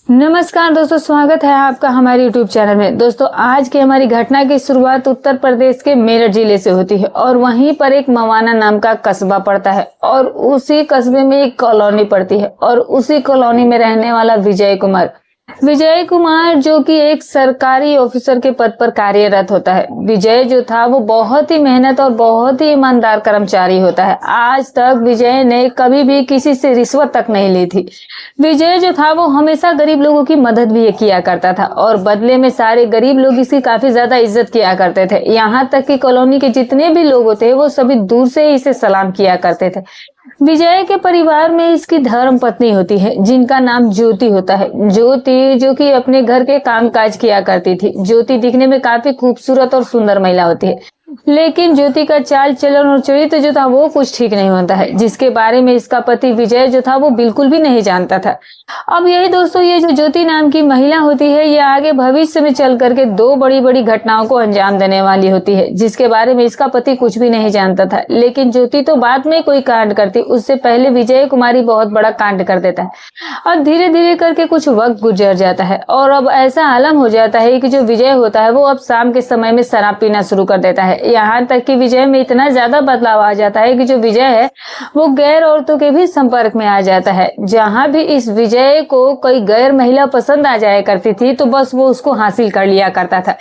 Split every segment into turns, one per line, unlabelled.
नमस्कार दोस्तों, स्वागत है आपका हमारे YouTube चैनल में। दोस्तों, आज की हमारी घटना की शुरुआत उत्तर प्रदेश के मेरठ जिले से होती है और वहीं पर एक मवाना नाम का कस्बा पड़ता है और उसी कस्बे में एक कॉलोनी पड़ती है और उसी कॉलोनी में रहने वाला विजय कुमार जो कि एक सरकारी ऑफिसर के पद पर कार्यरत होता है। विजय जो था वो बहुत ही मेहनत और बहुत ही ईमानदार कर्मचारी होता है। आज तक विजय ने कभी भी किसी से रिश्वत तक नहीं ली थी। विजय जो था वो हमेशा गरीब लोगों की मदद भी किया करता था और बदले में सारे गरीब लोग इसकी काफी ज्यादा इज्जत किया करते थे। यहाँ तक कि कॉलोनी के जितने भी लोग होते वो सभी दूर से ही इसे सलाम किया करते थे। विजय के परिवार में इसकी धर्म पत्नी होती है जिनका नाम ज्योति होता है। ज्योति जो कि अपने घर के कामकाज किया करती थी। ज्योति दिखने में काफी खूबसूरत और सुंदर महिला होती है, लेकिन ज्योति का चाल चलन और चरित्र जो था वो कुछ ठीक नहीं होता है, जिसके बारे में इसका पति विजय जो था वो बिल्कुल भी नहीं जानता था। अब यही दोस्तों, ये जो ज्योति नाम की महिला होती है ये आगे भविष्य में चल करके दो बड़ी बड़ी घटनाओं को अंजाम देने वाली होती है, जिसके बारे में इसका पति कुछ भी नहीं जानता था। लेकिन ज्योति तो बाद में कोई कांड करती, उससे पहले विजय कुमारी बहुत बड़ा कांड कर देता है। अब धीरे धीरे करके कुछ वक्त गुजर जाता है और अब ऐसा आलम हो जाता है कि जो विजय होता है वो अब शाम के समय में शराब पीना शुरू कर देता है। यहाँ तक कि विजय में इतना ज्यादा बदलाव आ जाता है कि जो विजय है वो गैर औरतों के भी संपर्क में आ जाता है। जहां भी इस विजय को कोई गैर महिला पसंद आ जाया करती थी तो बस वो उसको हासिल कर लिया करता था।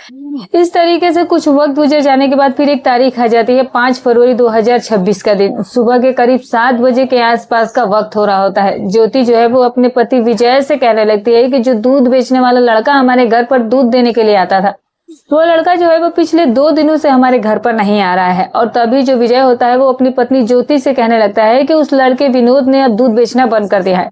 इस तरीके से कुछ वक्त गुजर जाने के बाद फिर एक तारीख आ जाती है, 5 फरवरी 2026 का दिन। सुबह के करीब 7 बजे के आसपास का वक्त हो रहा होता है। ज्योति जो है वो अपने पति विजय से कहने लगती है कि जो दूध बेचने वाला लड़का हमारे घर पर दूध देने के लिए आता था वो लड़का जो है वो पिछले 2 दिनों से हमारे घर पर नहीं आ रहा है। और तभी जो विजय होता है वो अपनी पत्नी ज्योति से कहने लगता है कि उस लड़के विनोद ने अब दूध बेचना बंद कर दिया है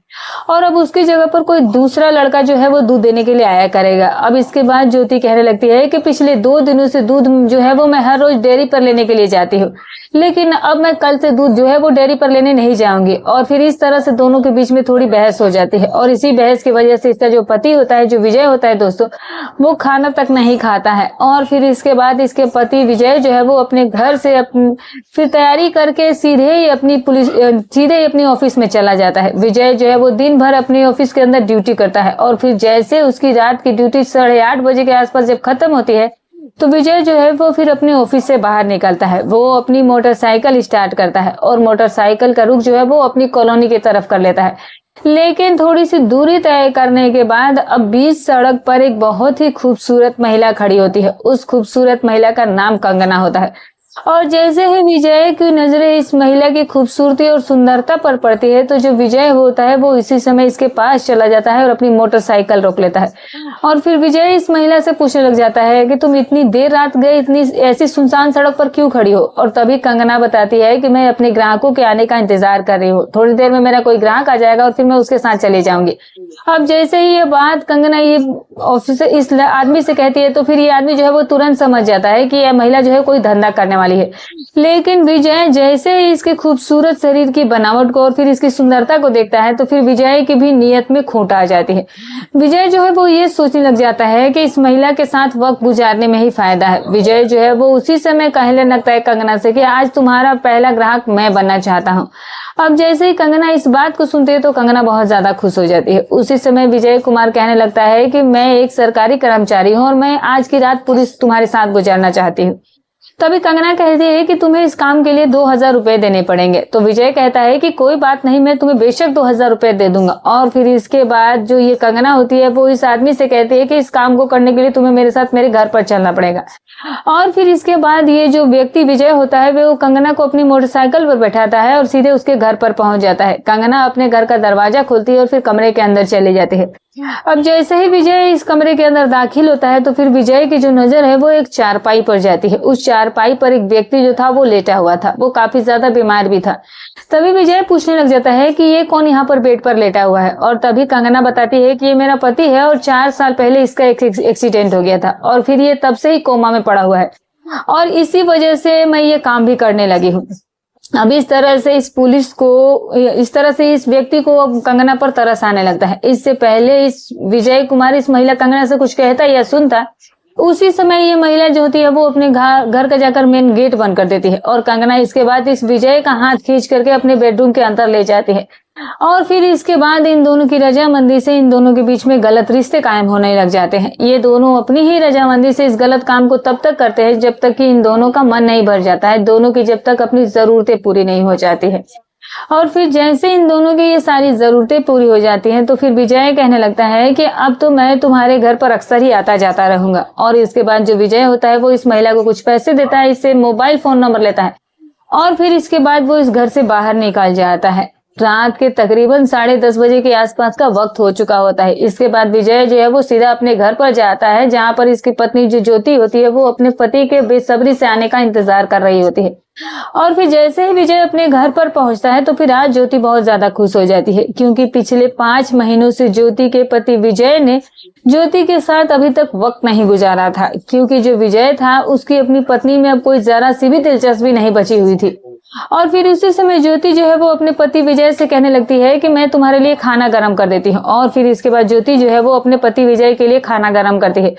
और अब उसकी जगह पर कोई दूसरा लड़का जो है वो दूध देने के लिए आया करेगा। अब इसके बाद ज्योति कहने लगती है कि पिछले 2 दिनों से दूध जो है वो मैं हर रोज डेयरी पर लेने के लिए जाती हूँ, लेकिन अब मैं कल से दूध जो है वो डेयरी पर लेने नहीं जाऊंगी। और फिर इस तरह से दोनों के बीच में थोड़ी बहस हो जाती है और इसी बहस की वजह से इसका जो पति होता है, जो विजय होता है दोस्तों, वो खाना तक नहीं खाता है। और फिर इसके बाद इसके पति विजय जो है वो अपने घर से फिर तैयारी करके सीधे ही अपनी ऑफिस में चला जाता है। विजय जो है वो दिन भर अपने ऑफिस के अंदर ड्यूटी करता है और फिर जैसे उसकी रात की ड्यूटी 8:30 बजे के आसपास जब खत्म होती है तो विजय जो है वो फिर अपने ऑफिस से बाहर निकलता है। वो अपनी मोटरसाइकिल स्टार्ट करता है और मोटरसाइकिल का रुख जो है वो अपनी कॉलोनी की तरफ कर लेता है। लेकिन थोड़ी सी दूरी तय करने के बाद अब बीच सड़क पर एक बहुत ही खूबसूरत महिला खड़ी होती है। उस खूबसूरत महिला का नाम कंगना होता है और जैसे ही विजय की नजरें इस महिला की खूबसूरती और सुंदरता पर पड़ती है तो जो विजय होता है वो इसी समय इसके पास चला जाता है और अपनी मोटरसाइकिल रोक लेता है। और फिर विजय इस महिला से पूछने लग जाता है कि तुम इतनी देर रात गए इतनी ऐसी सुनसान सड़क पर क्यों खड़ी हो। और तभी कंगना बताती है कि मैं अपने ग्राहकों के आने का इंतजार कर रही हूँ, थोड़ी देर में मेरा कोई ग्राहक आ जाएगा और फिर मैं उसके साथ चली जाऊंगी। अब जैसे ही ये बात कंगना ये ऑफिस इस आदमी से कहती है तो फिर ये आदमी जो है वो तुरंत समझ जाता है कि यह महिला जो है कोई धंधा करने वाली है। लेकिन विजय जैसे ही इसके खूबसूरत शरीर की बनावट को और फिर इसकी सुंदरता को देखता है तो फिर विजय की भी नीयत में खोट आ जाती है। विजय जो है वो ये सोचने लग जाता है कि इस महिला के साथ वक्त गुजारने में ही फायदा है। विजय जो है वो उसी समय कहने लगता है कंगना से कि आज तुम्हारा पहला ग्राहक मैं बनना चाहता हूँ। अब जैसे ही कंगना इस बात को सुनती है तो कंगना बहुत ज्यादा खुश हो जाती है। उसी समय विजय कुमार कहने लगता है कि मैं एक सरकारी कर्मचारी हूँ और मैं आज की रात पूरी तुम्हारे साथ गुजारना चाहती हूँ। तभी कंगना कहती है कि तुम्हें इस काम के लिए 2000 रुपए देने पड़ेंगे। तो विजय कहता है कि कोई बात नहीं, मैं तुम्हें बेशक 2000 रुपए दे दूंगा। और फिर इसके बाद जो ये कंगना होती है वो इस आदमी से कहती है कि इस काम को करने के लिए तुम्हें मेरे साथ मेरे घर पर चलना पड़ेगा। और फिर इसके बाद ये जो व्यक्ति विजय होता है वो कंगना को अपनी मोटरसाइकिल पर बैठाता है और सीधे उसके घर पर पहुंच जाता है। कंगना अपने घर का दरवाजा खोलती है और फिर कमरे के अंदर चली जाती है। अब जैसे ही विजय इस कमरे के अंदर दाखिल होता है तो फिर विजय की जो नजर है वो एक चारपाई पर जाती है। उस चारपाई पर एक व्यक्ति जो था वो लेटा हुआ था, वो काफी ज्यादा बीमार भी था। तभी विजय पूछने लग जाता है कि ये कौन यहाँ पर बेड पर लेटा हुआ है। और तभी कंगना बताती है कि ये मेरा पति है और 4 साल पहले इसका एक एक्सीडेंट हो गया था और फिर ये तब से ही कोमा में पड़ा हुआ है और इसी वजह से मैं ये काम भी करने लगी हूँ। अब इस तरह से इस व्यक्ति को अब कंगना पर तरस आने लगता है। इससे पहले इस विजय कुमार इस महिला कंगना से कुछ कहता या सुनता उसी समय ये महिला जो होती है वो अपने घर का जाकर मेन गेट बंद कर देती है और कंगना इसके बाद इस विजय का हाथ खींच करके अपने बेडरूम के अंदर ले जाती है और फिर इसके बाद इन दोनों की रजामंदी से इन दोनों के बीच में गलत रिश्ते कायम होने लग जाते हैं। ये दोनों अपनी ही रजामंदी से इस गलत काम को तब तक करते हैं जब तक कि इन दोनों का मन नहीं भर जाता है, दोनों की जब तक अपनी जरूरतें पूरी नहीं हो जाती है। और फिर जैसे इन दोनों की ये सारी जरूरतें पूरी हो जाती हैं तो फिर विजय कहने लगता है कि अब तो मैं तुम्हारे घर पर अक्सर ही आता जाता रहूंगा। और इसके बाद जो विजय होता है वो इस महिला को कुछ पैसे देता है, इससे मोबाइल फोन नंबर लेता है और फिर इसके बाद वो इस घर से बाहर निकल जाता है। रात के तकरीबन 10:30 बजे के आसपास का वक्त हो चुका होता है। इसके बाद विजय जो है वो सीधा अपने घर पर जाता है जहां पर इसकी पत्नी जो ज्योति होती है वो अपने पति के बेसब्री से आने का इंतजार कर रही होती है। और फिर जैसे ही विजय अपने घर पर पहुंचता है तो फिर आज ज्योति बहुत ज्यादा खुश हो जाती है क्योंकि पिछले 5 महीनों से ज्योति के पति विजय ने ज्योति के साथ अभी तक वक्त नहीं गुजारा था क्योंकि जो विजय था उसकी अपनी पत्नी में अब कोई जरा सी भी दिलचस्पी नहीं बची हुई थी। और फिर उसी समय ज्योति जो है वो अपने पति विजय से कहने लगती है कि मैं तुम्हारे लिए खाना गर्म कर देती हूँ। और फिर इसके बाद ज्योति जो है वो अपने पति विजय के लिए खाना गर्म करती है।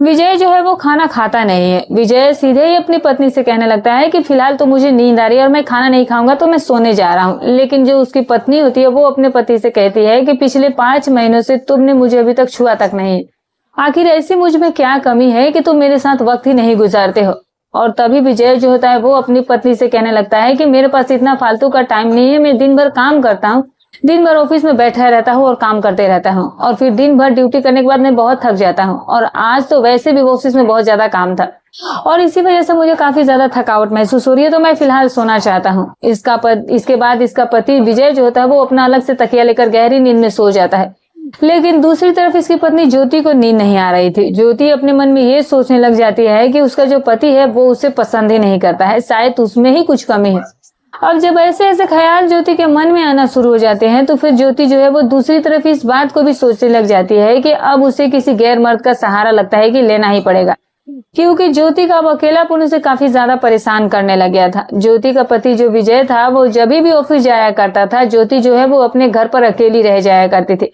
विजय जो है वो खाना खाता नहीं है। विजय सीधे ही अपनी पत्नी से कहने लगता है कि फिलहाल तो मुझे नींद आ रही है और मैं खाना नहीं खाऊंगा तो मैं सोने जा रहा हूँ। लेकिन जो उसकी पत्नी होती है वो अपने पति से कहती है कि पिछले 5 महीनों से तुमने मुझे अभी तक छुआ तक नहीं, आखिर ऐसी मुझ में क्या कमी है कि तुम मेरे साथ वक्त ही नहीं गुजारते हो। और तभी विजय जो होता है वो अपनी पत्नी से कहने लगता है कि मेरे पास इतना फालतू का टाइम नहीं है, मैं दिन भर काम करता हूँ, दिन भर ऑफिस में बैठा रहता हूँ और काम करते रहता हूँ और फिर दिन भर ड्यूटी करने के बाद मैं बहुत थक जाता हूँ और आज तो वैसे भी ऑफिस में बहुत ज्यादा काम था और इसी वजह से मुझे काफी ज्यादा थकावट महसूस हो रही है तो मैं फिलहाल सोना चाहता हूँ। इसके बाद इसका पति विजय जो होता है वो अपना अलग से तकिया लेकर गहरी नींद में सो जाता है। लेकिन दूसरी तरफ इसकी पत्नी ज्योति को नींद नहीं आ रही थी। ज्योति अपने मन में ये सोचने लग जाती है कि उसका जो पति है वो उसे पसंद ही नहीं करता है, शायद उसमें ही कुछ कमी है। अब जब ऐसे ऐसे ख्याल ज्योति के मन में आना शुरू हो जाते हैं तो फिर ज्योति जो है वो दूसरी तरफ इस बात को भी सोचने लग जाती है कि अब उसे किसी गैर मर्द का सहारा लगता है कि लेना ही पड़ेगा क्योंकि ज्योति का अब अकेलापन उसे काफी ज्यादा परेशान करने लग गया था। ज्योति का पति जो विजय था वो जब भी ऑफिस जाया करता था ज्योति जो है वो अपने घर पर अकेली रह जाया करती थी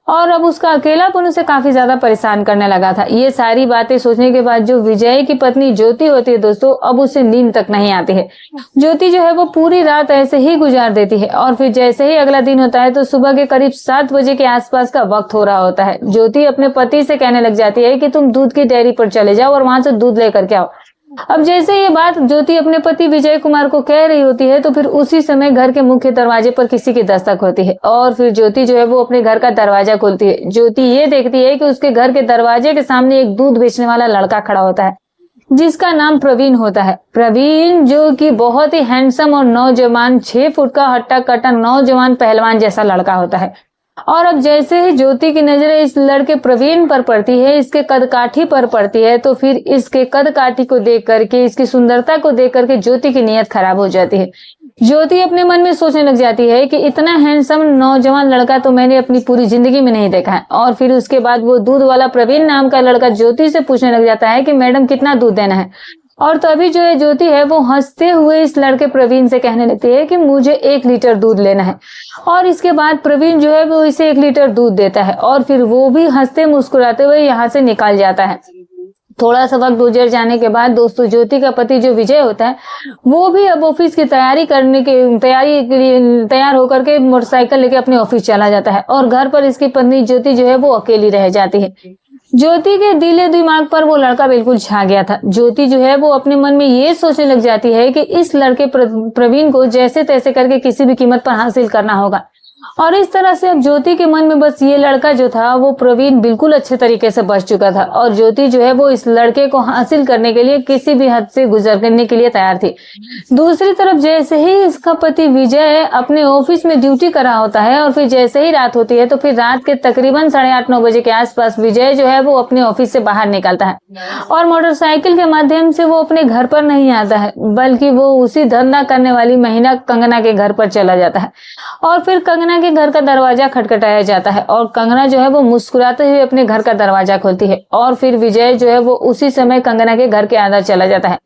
और अब उसका अकेलापन उसे काफी ज्यादा परेशान करने लगा था। ये सारी बातें सोचने के बाद जो विजय की पत्नी ज्योति होती है दोस्तों, अब उसे नींद तक नहीं आती है। ज्योति जो है वो पूरी रात ऐसे ही गुजार देती है और फिर जैसे ही अगला दिन होता है तो सुबह के करीब 7 बजे के आसपास का वक्त हो रहा होता है। ज्योति अपने पति से कहने लग जाती है कि तुम दूध की डेयरी पर चले जाओ और वहां से दूध लेकर के आओ। अब जैसे ये बात ज्योति अपने पति विजय कुमार को कह रही होती है तो फिर उसी समय घर के मुख्य दरवाजे पर किसी की दस्तक होती है और फिर ज्योति जो है वो अपने घर का दरवाजा खोलती है। ज्योति ये देखती है कि उसके घर के दरवाजे के सामने एक दूध बेचने वाला लड़का खड़ा होता है जिसका नाम प्रवीण होता है। प्रवीण जो कि बहुत ही हैंडसम और नौजवान 6 फुट का हट्टा कट्टा नौजवान पहलवान जैसा लड़का होता है। और अब जैसे ही ज्योति की नजरें इस लड़के प्रवीण पर पड़ती है, इसके कदकाठी पर पड़ती है तो फिर इसके कदकाठी को देख करके, इसकी सुंदरता को देख करके ज्योति की नीयत खराब हो जाती है। ज्योति अपने मन में सोचने लग जाती है कि इतना हैंडसम नौजवान लड़का तो मैंने अपनी पूरी जिंदगी में नहीं देखा है। और फिर उसके बाद वो दूध वाला प्रवीण नाम का लड़का ज्योति से पूछने लग जाता है कि मैडम कितना दूध देना है। और तभी जो है ज्योति है वो हंसते हुए इस लड़के प्रवीण से कहने लगती है कि मुझे 1 लीटर दूध लेना है। और इसके बाद प्रवीण जो है वो इसे 1 लीटर दूध देता है और फिर वो भी हंसते मुस्कुराते हुए यहाँ से निकल जाता है। थोड़ा सा वक्त गुजर जाने के बाद दोस्तों ज्योति का पति जो विजय होता है वो भी अब ऑफिस की तैयारी के लिए तैयार होकर के मोटरसाइकिल लेके अपने ऑफिस चला जाता है और घर पर इसकी पत्नी ज्योति जो है वो अकेली रह जाती है। ज्योति के दिले दिमाग पर वो लड़का बिल्कुल छा गया था। ज्योति जो है वो अपने मन में ये सोचने लग जाती है कि इस लड़के प्रवीण को जैसे तैसे करके किसी भी कीमत पर हासिल करना होगा। और इस तरह से अब ज्योति के मन में बस ये लड़का जो था वो प्रवीण बिल्कुल अच्छे तरीके से बच चुका था और ज्योति जो है वो इस लड़के को हासिल करने के लिए किसी भी हद से गुजर करने के लिए तैयार थी। दूसरी तरफ जैसे ही इसका पति विजय अपने ऑफिस में ड्यूटी कर रहा होता है और फिर जैसे ही रात होती है तो फिर रात के तकरीबन 8:30-9 बजे के आसपास विजय जो है वो अपने ऑफिस से बाहर निकलता है और मोटरसाइकिल के माध्यम से वो अपने घर पर नहीं आता है बल्कि वो उसी धंधा करने वाली महिला कंगना के घर पर चला जाता है। और फिर कंगना कंगना के घर का दरवाजा खटखटाया जाता है और कंगना जो है वो मुस्कुराते हुए अपने घर का दरवाजा खोलती है और फिर विजय जो है वो उसी समय कंगना के घर के अंदर चला जाता है।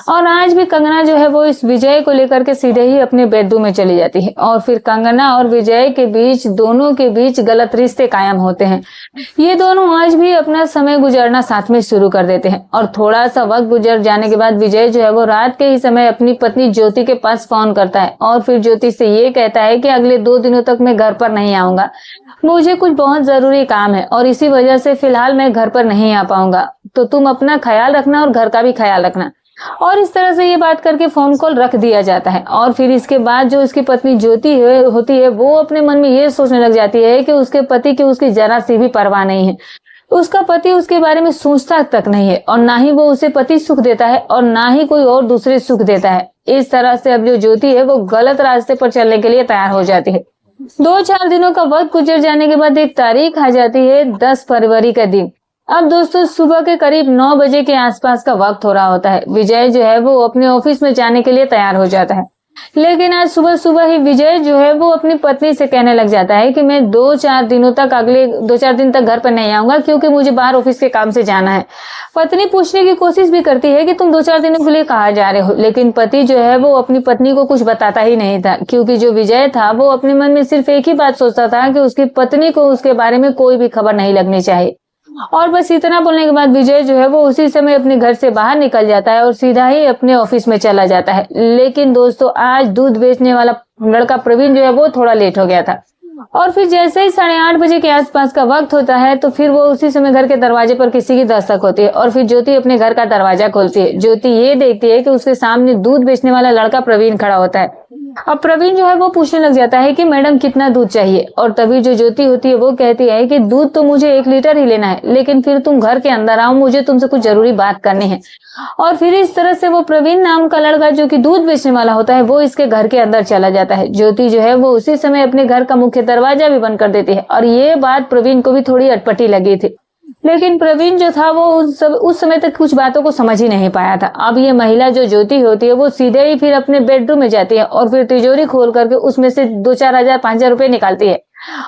और आज भी कंगना जो है वो इस विजय को लेकर के सीधे ही अपने बेडरूम में चली जाती है और फिर कंगना और विजय के बीच, दोनों के बीच गलत रिश्ते कायम होते हैं। ये दोनों आज भी अपना समय गुजारना साथ में शुरू कर देते हैं और थोड़ा सा वक्त गुजर जाने के बाद विजय जो है वो रात के ही समय अपनी पत्नी ज्योति के पास फोन करता है और फिर ज्योति से ये कहता है कि अगले 2 दिनों तक मैं घर पर नहीं आऊंगा, मुझे कुछ बहुत जरूरी काम है और इसी वजह से फिलहाल मैं घर पर नहीं आ पाऊंगा, तो तुम अपना ख्याल रखना और घर का भी ख्याल रखना। और इस तरह से ये बात करके फोन कॉल रख दिया जाता है। और फिर इसके बाद जो उसकी पत्नी ज्योति होती है वो अपने मन में ये सोचने लग जाती है कि उसके पति की उसकी जरा सी भी परवाह नहीं है, उसका पति उसके बारे में सोचता तक नहीं है और ना ही वो उसे पति सुख देता है और ना ही कोई और दूसरे सुख देता है। इस तरह से अब जो ज्योति है वो गलत रास्ते पर चलने के लिए तैयार हो जाती है। 2-4 दिनों का वक्त गुजर जाने के बाद एक तारीख आ जाती है, 10 फरवरी का दिन। अब दोस्तों सुबह के करीब 9 बजे के आसपास का वक्त हो रहा होता है। विजय जो है वो अपने ऑफिस में जाने के लिए तैयार हो जाता है, लेकिन आज सुबह सुबह ही विजय जो है वो अपनी पत्नी से कहने लग जाता है कि मैं 2-4 दिनों तक, अगले 2-4 दिन तक घर पर नहीं आऊंगा क्योंकि मुझे बाहर ऑफिस के काम से जाना है। पत्नी पूछने की कोशिश भी करती है कि तुम 2-4 दिनों के लिए कहाँ जा रहे हो, लेकिन पति जो है वो अपनी पत्नी को कुछ बताता ही नहीं था, क्योंकि जो विजय था वो अपने मन में सिर्फ एक ही बात सोचता था कि उसकी पत्नी को उसके बारे में कोई भी खबर नहीं लगनी चाहिए। और बस इतना बोलने के बाद विजय जो है वो उसी समय अपने घर से बाहर निकल जाता है और सीधा ही अपने ऑफिस में चला जाता है। लेकिन दोस्तों आज दूध बेचने वाला लड़का प्रवीण जो है वो थोड़ा लेट हो गया था और फिर जैसे ही 8:30 बजे के आसपास का वक्त होता है तो फिर वो उसी समय घर के दरवाजे पर किसी की दस्तक होती है और फिर ज्योति अपने घर का दरवाजा खोलती है। ज्योति ये देखती है कि उसके सामने दूध बेचने वाला लड़का प्रवीण खड़ा होता है। अब प्रवीण जो है वो पूछने लग जाता है कि मैडम कितना दूध चाहिए, और तभी जो ज्योति होती है वो कहती है कि दूध तो मुझे 1 लीटर ही लेना है, लेकिन फिर तुम घर के अंदर आओ, मुझे तुमसे कुछ जरूरी बात करनी है। और फिर इस तरह से वो प्रवीण नाम का लड़का जो कि दूध बेचने वाला होता है वो इसके घर के अंदर चला जाता है। ज्योति जो है वो उसी समय अपने घर का मुख्य दरवाजा भी बंद कर देती है और ये बात प्रवीण को भी थोड़ी अटपटी लगी थी, लेकिन प्रवीण जो था वो उस समय तक कुछ बातों को समझ ही नहीं पाया था। अब ये महिला जो ज्योति होती है वो सीधे ही फिर अपने बेडरूम में जाती है और फिर तिजोरी खोल करके उसमें से 2-4 हजार 5,000 रुपए निकालती है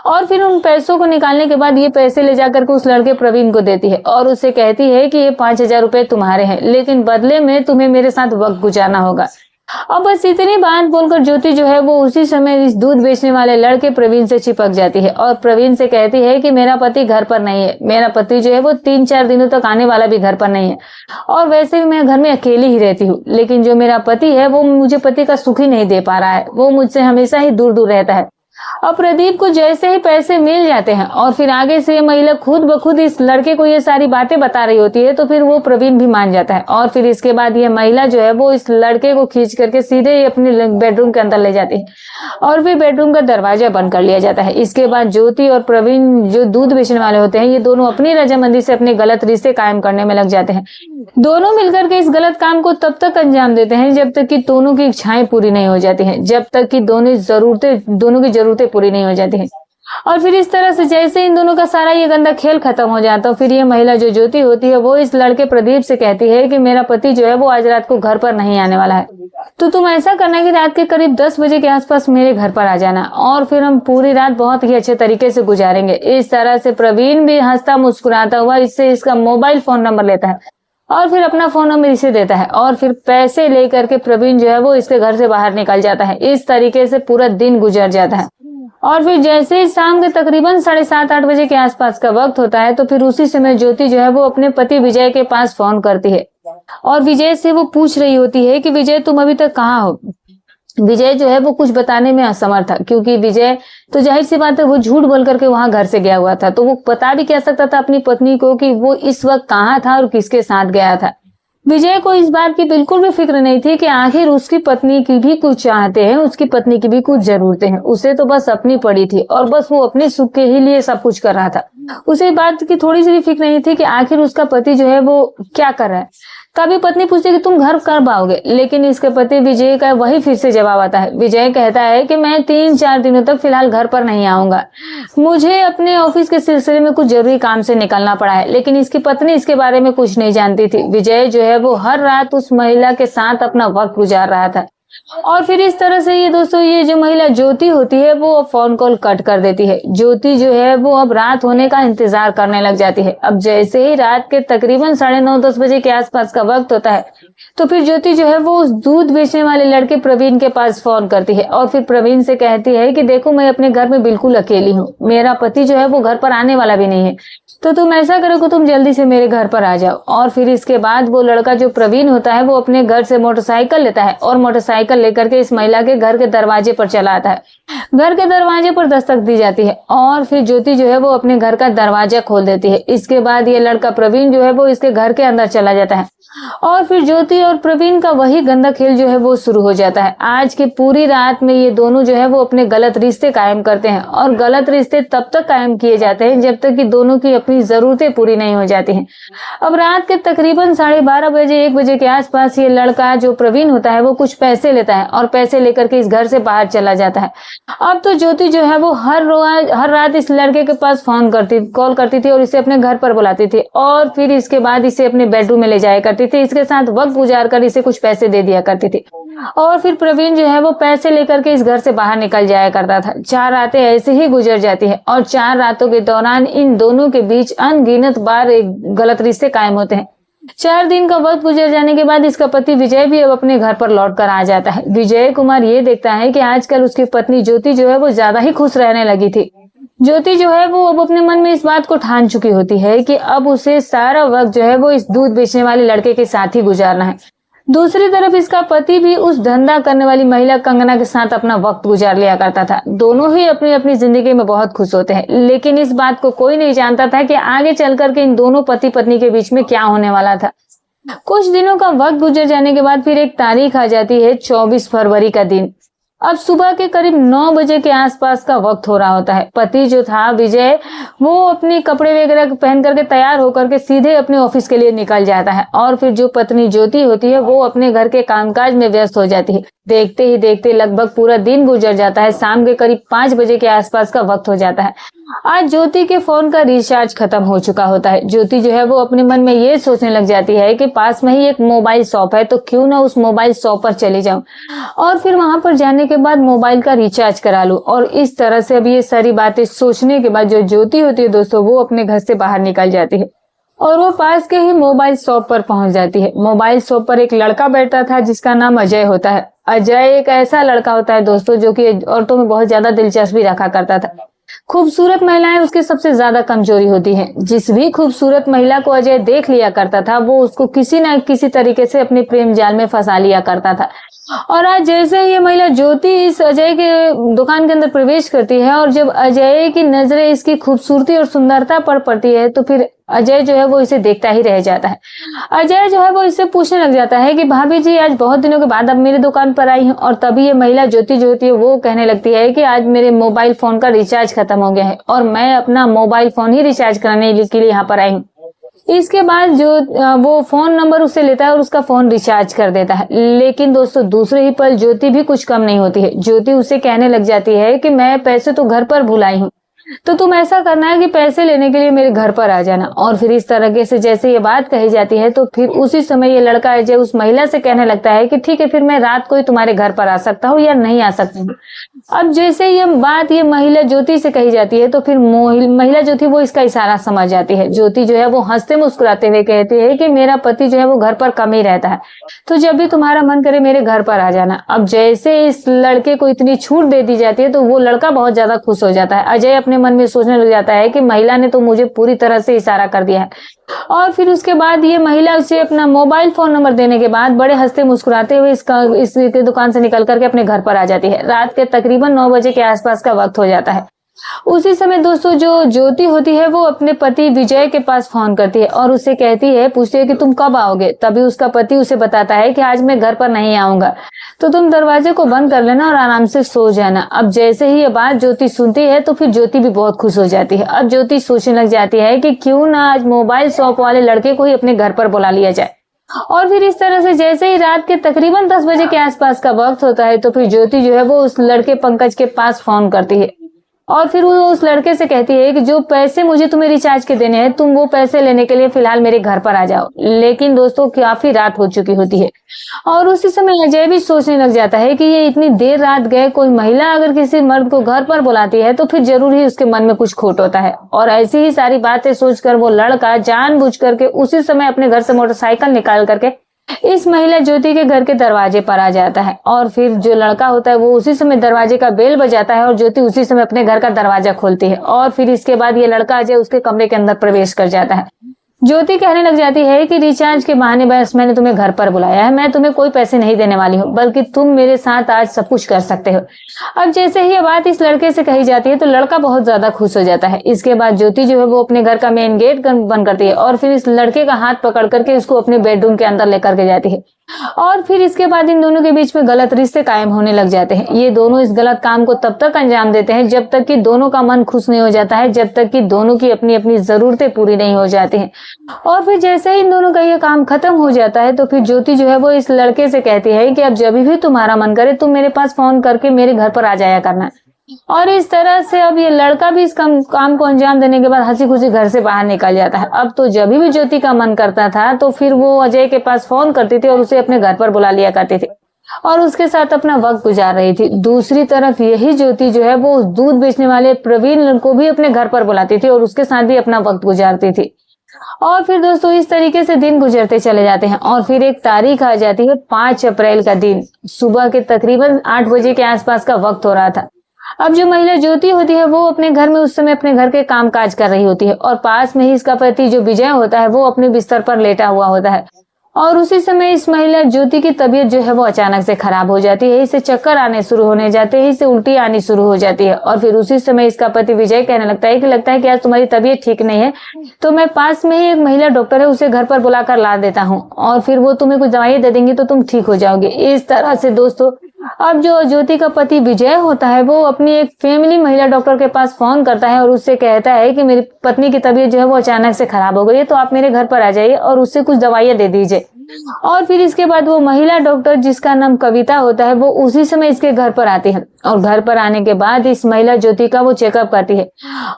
और फिर उन पैसों को निकालने के बाद ये पैसे ले जाकर के उस लड़के प्रवीण को देती है और उसे कहती है कि ये 5,000 रुपए तुम्हारे हैं, लेकिन बदले में तुम्हें मेरे साथ वक्त गुजारना होगा। अब बस इतनी बात बोलकर ज्योति जो है वो उसी समय इस दूध बेचने वाले लड़के प्रवीण से चिपक जाती है और प्रवीण से कहती है कि मेरा पति घर पर नहीं है, मेरा पति जो है वो 3-4 दिनों तक आने वाला भी घर पर नहीं है और वैसे भी मैं घर में अकेली ही रहती हूँ, लेकिन जो मेरा पति है वो मुझे पति का सुख ही नहीं दे पा रहा है, वो मुझसे हमेशा ही दूर दूर रहता है। अब प्रदीप को जैसे ही पैसे मिल जाते हैं और फिर आगे से ये महिला खुद ब खुद इस लड़के को ये सारी बातें बता रही होती है तो फिर वो प्रवीण भी मान जाता है और फिर इसके बाद ये महिला जो है वो इस लड़के को खींच करके सीधे ही अपने बेडरूम के अंदर ले जाती है और फिर बेडरूम का दरवाजा बंद कर लिया जाता है। इसके बाद ज्योति और प्रवीण जो दूध बेचने वाले होते हैं ये दोनों अपनी रजामंदी से अपने गलत रिश्ते कायम करने में लग जाते हैं। दोनों मिलकर के इस गलत काम को तब तक अंजाम देते हैं जब तक कि दोनों की इच्छाएं पूरी नहीं हो जाती हैं, जब तक कि दोनों की जरूरतें पूरी नहीं हो जाती हैं। और फिर इस तरह से जैसे इन दोनों का सारा ये गंदा खेल खत्म हो जाता है, फिर ये महिला जो ज्योति होती है वो इस लड़के प्रदीप से कहती है कि मेरा पति जो है वो आज रात को घर पर नहीं आने वाला है, तो तुम ऐसा करना कि रात के करीब 10 बजे के आसपास मेरे घर पर आ जाना और फिर हम पूरी रात बहुत ही अच्छे तरीके से गुजारेंगे। इस तरह से प्रवीण भी हंसता मुस्कुराता हुआ इससे इसका मोबाइल फोन नंबर लेता है और फिर अपना फोन नंबर इसे देता है और फिर पैसे लेकर के प्रवीण जो है वो इसके घर से बाहर निकल जाता है। इस तरीके से पूरा दिन गुजर जाता है और फिर जैसे ही शाम के तकरीबन 7:30-8 बजे के आसपास का वक्त होता है तो फिर उसी समय ज्योति जो है वो अपने पति विजय के पास फोन करती है और विजय से वो पूछ रही होती है कि विजय तुम अभी तक कहाँ हो। विजय जो है वो कुछ बताने में असमर्थ था क्योंकि विजय तो जाहिर सी बात है वो झूठ बोल करके वहां घर से गया हुआ था, तो वो बता भी कह सकता था अपनी पत्नी को कि वो इस वक्त कहाँ था और किसके साथ गया था। विजय को इस बात की बिल्कुल भी फिक्र नहीं थी कि आखिर उसकी पत्नी की भी कुछ चाहते हैं, उसकी पत्नी की भी कुछ जरूरतें हैं। उसे तो बस अपनी पड़ी थी और बस वो अपने सुख के ही लिए सब कुछ कर रहा था। उसे बात की थोड़ी सी भी फिक्र नहीं थी कि आखिर उसका पति जो है वो क्या कर रहा है। कभी पत्नी पूछती कि तुम घर कब आओगे, लेकिन इसके पति विजय का वही फिर से जवाब आता है। विजय कहता है कि मैं 3-4 दिनों तक फिलहाल घर पर नहीं आऊंगा, मुझे अपने ऑफिस के सिलसिले में कुछ जरूरी काम से निकलना पड़ा है। लेकिन इसकी पत्नी इसके बारे में कुछ नहीं जानती थी। विजय जो है वो हर रात उस महिला के साथ अपना वक्त गुजार रहा था और फिर इस तरह से ये दोस्तों ये जो महिला ज्योति होती है वो फोन कॉल कट कर देती है। ज्योति जो है वो अब रात होने का इंतजार करने लग जाती है। अब जैसे ही रात के तकरीबन 9:30-10 बजे के आसपास का वक्त होता है तो फिर ज्योति जो है वो उस दूध बेचने वाले लड़के प्रवीण के पास फोन करती है और फिर प्रवीण से कहती है कि देखो मैं अपने घर में बिल्कुल अकेली हूँ, मेरा पति जो है वो घर पर आने वाला भी नहीं है, तो तुम ऐसा करो कि तुम जल्दी से मेरे घर पर आ जाओ। और फिर इसके बाद वो लड़का जो प्रवीण होता है वो अपने घर से मोटरसाइकिल लेता है और मोटरसाइकिल लेकर के इस महिला के घर के दरवाजे पर चला आता है। घर के दरवाजे पर दस्तक दी जाती है और फिर ज्योति जो है वो अपने घर का दरवाजा खोल देती है। इसके बाद ये लड़का प्रवीण जो है वो इसके घर के अंदर चला जाता है और फिर ज्योति और प्रवीण का वही गंदा खेल जो है वो शुरू हो जाता है। आज की पूरी रात में ये दोनों जो है वो अपने गलत रिश्ते कायम करते हैं और गलत रिश्ते तब तक कायम किए जाते हैं जब तक कि दोनों की अपनी जरूरतें पूरी नहीं हो जाती हैं। अब रात के तकरीबन 12:30 बजे 1 बजे के आसपास ये लड़का जो प्रवीण होता है वो कुछ पैसे लेता है और पैसे लेकर के इस घर से बाहर चला जाता है। अब तो ज्योति जो है वो हर रात इस लड़के के पास कॉल करती थी और इसे अपने घर पर बुलाती थी और फिर इसके बाद इसे अपने बेडरूम में ले जाया करती थी। इसके साथ वक्त गुजार कर इसे कुछ पैसे दे दिया करती थी और फिर प्रवीण जो है वो पैसे लेकर के इस घर से बाहर निकल जाया करता था। 4 रातें ऐसे ही गुजर जाती है और 4 रातों के दौरान इन दोनों के बीच अनगिनत बार एक गलत रिश्ते कायम होते हैं। 4 दिन का वक्त गुजर जाने के बाद इसका पति विजय भी अब अपने घर पर लौट कर आ जाता है। विजय कुमार ये देखता है कि आजकल उसकी पत्नी ज्योति जो है वो ज्यादा ही खुश रहने लगी थी। ज्योति जो है वो अब अपने मन में इस बात को ठान चुकी होती है कि अब उसे सारा वक्त जो है वो इस दूध बेचने वाले लड़के के साथ ही गुजारना है। दूसरी तरफ इसका पति भी उस धंधा करने वाली महिला कंगना के साथ अपना वक्त गुजार लिया करता था। दोनों ही अपनी अपनी जिंदगी में बहुत खुश होते हैं, लेकिन इस बात को कोई नहीं जानता था कि आगे चल करके इन दोनों पति पत्नी के बीच में क्या होने वाला था। कुछ दिनों का वक्त गुजर जाने के बाद फिर एक तारीख आ जाती है 24 फरवरी का दिन। अब सुबह के करीब 9 बजे के आसपास का वक्त हो रहा होता है। पति जो था विजय वो अपने कपड़े वगैरह पहन करके तैयार होकर के सीधे अपने ऑफिस के लिए निकल जाता है और फिर जो पत्नी ज्योति होती है वो अपने घर के कामकाज में व्यस्त हो जाती है। देखते ही देखते लगभग पूरा दिन गुजर जाता है। शाम के करीब 5 बजे के आसपास का वक्त हो जाता है। आज ज्योति के फोन का रिचार्ज खत्म हो चुका होता है। ज्योति जो है वो अपने मन में ये सोचने लग जाती है कि पास में ही एक मोबाइल शॉप है तो क्यों ना उस मोबाइल शॉप पर चली जाऊं और फिर वहां पर जाने के बाद मोबाइल का रिचार्ज करा लूं। और इस तरह से अब ये सारी बातें सोचने के बाद जो ज्योति होती है दोस्तों वो अपने घर से बाहर निकल जाती है और वो पास के ही मोबाइल शॉप पर पहुंच जाती है। मोबाइल शॉप पर एक लड़का बैठा था जिसका नाम अजय होता है। अजय एक ऐसा लड़का होता है दोस्तों जो कि औरतों में बहुत ज्यादा दिलचस्पी रखा करता था। खूबसूरत महिलाएं उसकी सबसे ज्यादा कमजोरी होती हैं। जिस भी खूबसूरत महिला को अजय देख लिया करता था वो उसको किसी न किसी तरीके से अपने प्रेम जाल में फंसा लिया करता था। और आज जैसे ही ये महिला ज्योति इस अजय के दुकान के अंदर प्रवेश करती है और जब अजय की नजरें इसकी खूबसूरती और सुंदरता पर पड़ती है तो फिर अजय जो है वो इसे देखता ही रह जाता है। अजय जो है वो इससे पूछने लग जाता है कि भाभी जी आज बहुत दिनों के बाद अब मेरी दुकान पर आई हैं। और तभी ये महिला ज्योति जो होती है वो कहने लगती है कि आज मेरे मोबाइल फोन का रिचार्ज खत्म हो गया है और मैं अपना मोबाइल फोन ही रिचार्ज कराने के लिए यहाँ पर आई हूँ। इसके बाद जो वो फोन नंबर उससे लेता है और उसका फोन रिचार्ज कर देता है। लेकिन दोस्तों दूसरे ही पल ज्योति भी कुछ कम नहीं होती है। ज्योति उसे कहने लग जाती है कि मैं पैसे तो घर पर भुलाई हूँ तो तुम ऐसा करना है कि पैसे लेने के लिए मेरे घर पर आ जाना। और फिर इस तरह से जैसे ये बात कही जाती है तो फिर उसी समय ये लड़का अजय उस महिला से कहने लगता है कि ठीक है फिर मैं रात को ही तुम्हारे घर पर आ सकता हूँ या नहीं आ सकता हूँ। अब जैसे ये बात ये महिला ज्योति से कही जाती है तो फिर महिला जो थी वो इसका इशारा समझ जाती है। ज्योति जो है वो हंसते मुस्कुराते हुए कहती है कि मेरा पति जो है वो घर पर कम ही रहता है तो जब भी तुम्हारा मन करे मेरे घर पर आ जाना। अब जैसे इस लड़के को इतनी छूट दे दी जाती है तो वो लड़का बहुत ज्यादा खुश हो जाता है। अजय अपने मन में सोचने लग जाता है कि महिला ने तो मुझे पूरी तरह से इशारा कर दिया है। और फिर उसके बाद ये महिला उसे अपना मोबाइल फोन नंबर देने के बाद बड़े हंसते मुस्कुराते हुए इसकी दुकान से निकल करके अपने घर पर आ जाती है। रात के तकरीबन 9 बजे के आसपास का वक्त हो जाता है। उसी समय दोस्तों जो ज्योति होती है वो अपने पति विजय के पास फोन करती है और उससे पूछती है कि तुम कब आओगे। तभी उसका पति उसे बताता है कि आज मैं घर पर नहीं आऊंगा तो तुम दरवाजे को बंद कर लेना और आराम से सो जाना। अब जैसे ही ये बात ज्योति सुनती है तो फिर ज्योति भी बहुत खुश हो जाती है। अब ज्योति सोचने लग जाती है कि क्यों ना आज मोबाइल शॉप वाले लड़के को ही अपने घर पर बुला लिया जाए। और फिर इस तरह से जैसे ही रात के तकरीबन 10 बजे के आसपास का वक्त होता है तो फिर ज्योति जो है वो उस लड़के पंकज के पास फोन करती है। और फिर वो उस लड़के से कहती है कि जो पैसे मुझे तुम्हें रिचार्ज के देने हैं, तुम वो पैसे लेने के लिए फिलहाल मेरे घर पर आ जाओ। लेकिन दोस्तों काफी रात हो चुकी होती है और उसी समय अजय भी सोचने लग जाता है कि ये इतनी देर रात गए, कोई महिला अगर किसी मर्द को घर पर बुलाती है तो फिर जरूर ही उसके मन में कुछ खोट होता है। और ऐसी ही सारी बातें सोचकर वो लड़का जानबूझ करके उसी समय अपने घर से मोटरसाइकिल निकाल करके इस महिला ज्योति के घर के दरवाजे पर आ जाता है। और फिर जो लड़का होता है वो उसी समय दरवाजे का बेल बजाता है और ज्योति उसी समय अपने घर का दरवाजा खोलती है। और फिर इसके बाद ये लड़का अजय उसके कमरे के अंदर प्रवेश कर जाता है। ज्योति कहने लग जाती है कि रिचार्ज के बहाने बस मैंने तुम्हें घर पर बुलाया है, मैं तुम्हें कोई पैसे नहीं देने वाली हूँ, बल्कि तुम मेरे साथ आज सब कुछ कर सकते हो। अब जैसे ही ये बात इस लड़के से कही जाती है तो लड़का बहुत ज्यादा खुश हो जाता है। इसके बाद ज्योति जो है वो अपने घर का मेन गेट बंद करती है और फिर इस लड़के का हाथ पकड़ करके उसको अपने बेडरूम के अंदर लेकर के जाती है। और फिर इसके बाद इन दोनों के बीच में गलत रिश्ते कायम होने लग जाते हैं। ये दोनों इस गलत काम को तब तक अंजाम देते हैं जब तक कि दोनों का मन खुश नहीं हो जाता है, जब तक कि दोनों की अपनी अपनी जरूरतें पूरी नहीं हो जाती हैं। और फिर जैसे ही इन दोनों का ये काम खत्म हो जाता है तो फिर ज्योति जो है वो इस लड़के से कहती है कि अब जब भी तुम्हारा मन करे तुम मेरे पास फोन करके मेरे घर पर आ जाया करना। और इस तरह से अब ये लड़का भी इस काम को अंजाम देने के बाद हंसी खुशी घर से बाहर निकल जाता है। अब तो जब भी ज्योति का मन करता था तो फिर वो अजय के पास फोन करती थी और उसे अपने घर पर बुला लिया करती थी और उसके साथ अपना वक्त गुजार रही थी। दूसरी तरफ यही ज्योति जो है वो उस दूध बेचने वाले प्रवीण को भी अपने घर पर बुलाती थी और उसके साथ भी अपना वक्त गुजारती थी। और फिर दोस्तों इस तरीके से दिन गुजरते चले जाते हैं और फिर एक तारीख आ जाती है 5 अप्रैल का दिन। सुबह के तकरीबन 8 बजे के आसपास का वक्त हो रहा था। अब जो महिला ज्योति होती है वो अपने घर में उस समय अपने घर के काम काज कर रही होती है और पास में ही इसका पति जो विजय होता है वो अपने बिस्तर पर लेटा हुआ होता है। और उसी समय इस महिला ज्योति की तबीयत जो है वो अचानक से खराब हो जाती है। इसे चक्कर आने शुरू होने जाते हैं, इसे उल्टी आनी शुरू हो जाती है। और फिर उसी समय इसका पति विजय कहने लगता है कि आज तुम्हारी तबीयत ठीक नहीं है, तो मैं पास में ही एक महिला डॉक्टर है उसे घर पर बुलाकर ला देता हूँ और फिर वो तुम्हें कुछ दवाई दे देंगी तो तुम ठीक हो जाओगे। इस तरह से दोस्तों अब जो ज्योति का पति विजय होता है वो अपनी एक फैमिली महिला डॉक्टर के पास फोन करता है और उससे कहता है कि मेरी पत्नी की तबीयत जो है वो अचानक से खराब हो गई है, तो आप मेरे घर पर आ जाइए और उससे कुछ दवाइयां दे दीजिए। और फिर इसके बाद वो महिला डॉक्टर जिसका नाम कविता होता है वो उसी समय इसके घर पर आती है और घर पर आने के बाद इस महिला ज्योति का वो चेकअप करती है।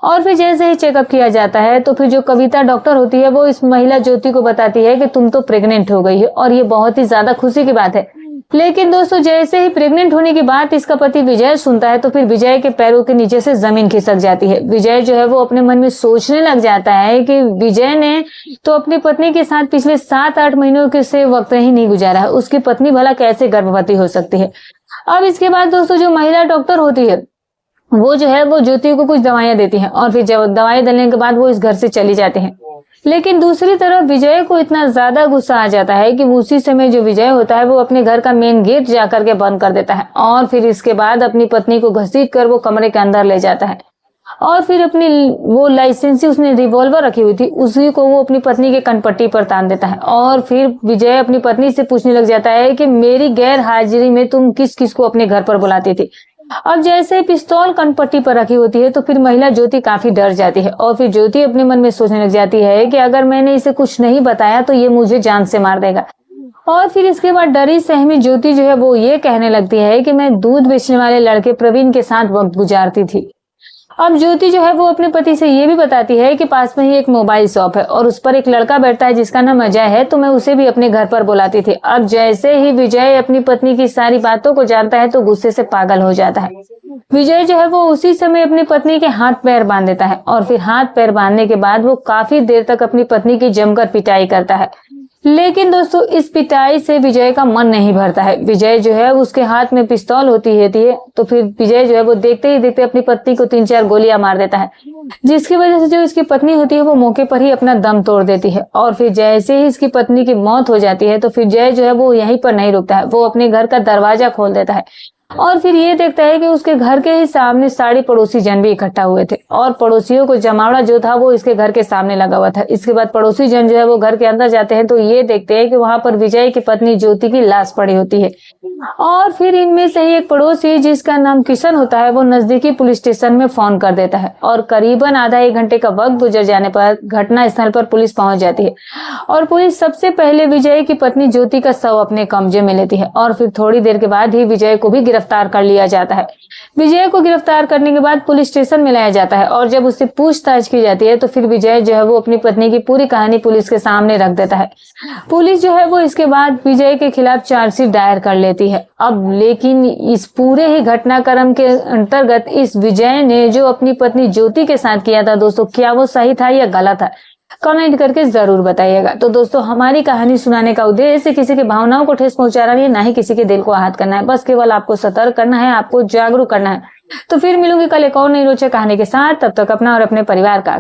और फिर जैसे ही चेकअप किया जाता है तो फिर जो कविता डॉक्टर होती है वो इस महिला ज्योति को बताती है कि तुम तो प्रेग्नेंट हो गई है और ये बहुत ही ज्यादा खुशी की बात है। लेकिन दोस्तों जैसे ही प्रेग्नेंट होने की बात इसका पति विजय सुनता है तो फिर विजय के पैरों के नीचे से जमीन खिसक जाती है। विजय जो है वो अपने मन में सोचने लग जाता है कि विजय ने तो अपनी पत्नी के साथ पिछले 7-8 महीनों के से वक्त ही नहीं गुजारा है, उसकी पत्नी भला कैसे गर्भवती हो सकती है। अब इसके बाद दोस्तों जो महिला डॉक्टर होती है वो जो है वो ज्योति को कुछ दवाइयां देती है और फिर जब दवाई देने के बाद वो इस घर से चली जाती है। लेकिन दूसरी तरफ विजय को इतना ज्यादा गुस्सा आ जाता है कि उसी समय जो विजय होता है वो अपने घर का मेन गेट जाकर के बंद कर देता है और फिर इसके बाद अपनी पत्नी को घसीट कर वो कमरे के अंदर ले जाता है और फिर अपनी वो लाइसेंसी उसने रिवॉल्वर रखी हुई थी उसी को वो अपनी पत्नी के कनपट्टी पर तान देता है। और फिर विजय अपनी पत्नी से पूछने लग जाता है कि मेरी गैर हाजिरी में तुम किस किस को अपने घर पर बुलाती थी। अब जैसे पिस्तौल कनपट्टी पर रखी होती है तो फिर महिला ज्योति काफी डर जाती है और फिर ज्योति अपने मन में सोचने लग जाती है कि अगर मैंने इसे कुछ नहीं बताया तो ये मुझे जान से मार देगा। और फिर इसके बाद डरी सहमी ज्योति जो है वो ये कहने लगती है कि मैं दूध बेचने वाले लड़के प्रवीण के साथ वक्त गुजारती थी। अब ज्योति जो है वो अपने पति से ये भी बताती है कि पास में ही एक मोबाइल शॉप है और उस पर एक लड़का बैठता है जिसका नाम अजय है, तो मैं उसे भी अपने घर पर बुलाती थी। अब जैसे ही विजय अपनी पत्नी की सारी बातों को जानता है तो गुस्से से पागल हो जाता है। विजय जो है वो उसी समय अपनी पत्नी के हाथ पैर बांध देता है और फिर हाथ पैर बांधने के बाद वो काफी देर तक अपनी पत्नी की जमकर पिटाई करता है। लेकिन दोस्तों इस पिटाई से विजय का मन नहीं भरता है। विजय जो है उसके हाथ में पिस्तौल होती है तो फिर विजय जो है वो देखते ही देखते अपनी पत्नी को 3-4 गोलियां मार देता है, जिसकी वजह से जो इसकी पत्नी होती है वो मौके पर ही अपना दम तोड़ देती है। और फिर जैसे ही इसकी पत्नी की मौत हो जाती है तो फिर जय जो है वो यहीं पर नहीं रुकता है, वो अपने घर का दरवाजा खोल देता है और फिर ये देखता है कि उसके घर के ही सामने सारे पड़ोसी जन भी इकट्ठा हुए थे और पड़ोसियों को जमावड़ा जो था वो इसके घर के सामने लगा हुआ था। इसके बाद पड़ोसी जन जो है वो घर के अंदर जाते हैं तो ये देखते हैं कि वहां पर विजय की पत्नी ज्योति की लाश पड़ी होती है। और फिर इनमें से ही एक पड़ोसी जिसका नाम किशन होता है वो नजदीकी पुलिस स्टेशन में फोन कर देता है और करीबन आधा 1 घंटे का वक्त गुजर जाने पर घटना स्थल पर पुलिस पहुंच जाती है और पुलिस सबसे पहले विजय की पत्नी ज्योति का शव अपने कब्जे में लेती है और फिर थोड़ी देर के बाद ही विजय को भी गिरफ्तार कर लिया जाता है। विजय को गिरफ्तार करने के बाद पुलिस स्टेशन में लाया जाता है और जब उससे पूछताछ की जाती है तो फिर विजय जो है वो अपनी पत्नी की पूरी कहानी पुलिस के सामने रख देता है। पुलिस जो है वो इसके बाद विजय के खिलाफ चार्जशीट दायर कर लेती है। अब लेकिन इस पूरे ही घटनाक्रम के अंतर्गत इस विजय ने जो अपनी पत्नी ज्योति के साथ किया था दोस्तों, क्या वो सही था या गलत है, कमेंट करके जरूर बताइएगा। तो दोस्तों, हमारी कहानी सुनाने का उद्देश्य किसी की भावनाओं को ठेस पहुंचाना नहीं है, ना ही किसी के दिल को आहत करना है। बस केवल आपको सतर्क करना है, आपको जागरूक करना है। तो फिर मिलूंगी कल एक और नई रोचक कहानी के साथ। तब तक अपना और अपने परिवार का